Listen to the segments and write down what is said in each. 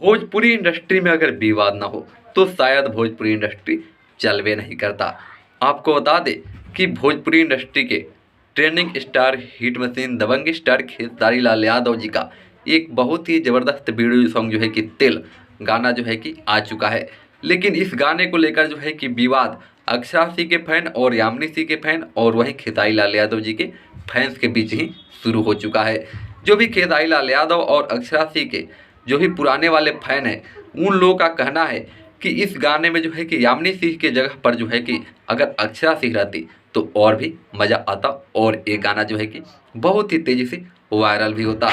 Bhojpuri industry में अगर विवाद ना हो तो शायद भोजपुरी इंडस्ट्री चलवे नहीं करता। आपको बता दें कि भोजपुरी इंडस्ट्री के ट्रेंडिंग स्टार, हिट मशीन, दबंग स्टार खेसारी लाल यादव जी का एक बहुत ही ज़बरदस्त वीडियो सॉन्ग जो है कि तिल गाना जो है कि आ चुका है। लेकिन इस गाने को लेकर जो है कि विवाद अक्षरा सिंह के फैन और यामिनी सिंह के फैन और वहीं खेसारी लाल यादव जी के फैंस के बीच ही शुरू हो चुका है। जो भी खेसारी लाल यादव और अक्षरा सिंह के जो भी पुराने वाले फैन हैं, उन लोगों का कहना है कि इस गाने में जो है कि यामिनी सिंह के जगह पर जो है कि अगर अक्षरा सिंह रहती तो और भी मज़ा आता और ये गाना जो है कि बहुत ही तेज़ी से वायरल भी होता।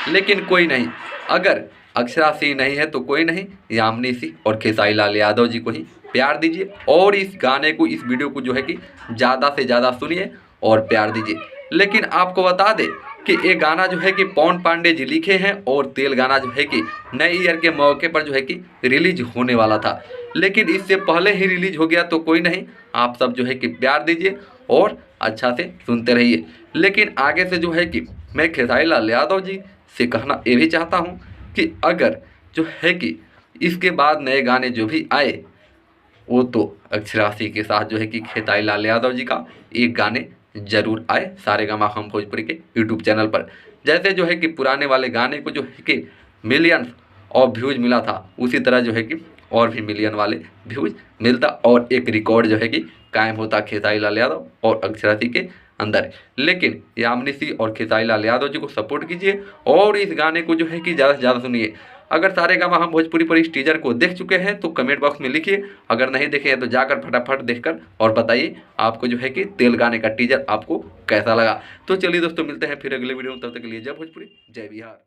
लेकिन कोई नहीं, अगर अक्षरा सिंह नहीं है तो कोई नहीं, यामिनी सिंह और खेसारी लाल यादव जी को ही प्यार दीजिए और इस गाने को, इस वीडियो को जो है कि ज़्यादा से ज़्यादा सुनिए और प्यार दीजिए। लेकिन आपको बता दें कि ये गाना जो है कि पवन पांडे जी लिखे हैं और तेल गाना जो है कि नए ईयर के मौके पर जो है कि रिलीज होने वाला था, लेकिन इससे पहले ही रिलीज हो गया। तो कोई नहीं, आप सब जो है कि प्यार दीजिए और अच्छा से सुनते रहिए। लेकिन आगे से जो है कि मैं खेसारी लाल यादव जी से कहना ये भी चाहता हूँ कि अगर जो है कि इसके बाद नए गाने जो भी आए वो तो अक्षरा सिंह के साथ जो है कि खेसारी लाल यादव जी का एक गाने जरूर आए सारेगामा हम भोजपुरी के यूट्यूब चैनल पर। जैसे जो है कि पुराने वाले गाने को जो है कि मिलियंस ऑफ व्यूज़ मिला था, उसी तरह जो है कि और भी मिलियन वाले व्यूज़ मिलता और एक रिकॉर्ड जो है कि कायम होता खेसारी लाल यादव और अक्षरा सिंह के अंदर। लेकिन यामिनी सिंह और खेसारी लाल यादव जी को सपोर्ट कीजिए और इस गाने को जो है कि ज़्यादा से ज़्यादा सुनिए। अगर सारेगामा हम भोजपुरी पर इस टीजर को देख चुके हैं तो कमेंट बॉक्स में लिखिए, अगर नहीं देखे हैं तो जाकर फटाफट देखकर और बताइए आपको जो है कि तेल गाने का टीजर आपको कैसा लगा। तो चलिए दोस्तों, मिलते हैं फिर अगले वीडियो में, तब तक के लिए जय भोजपुरी, जय बिहार।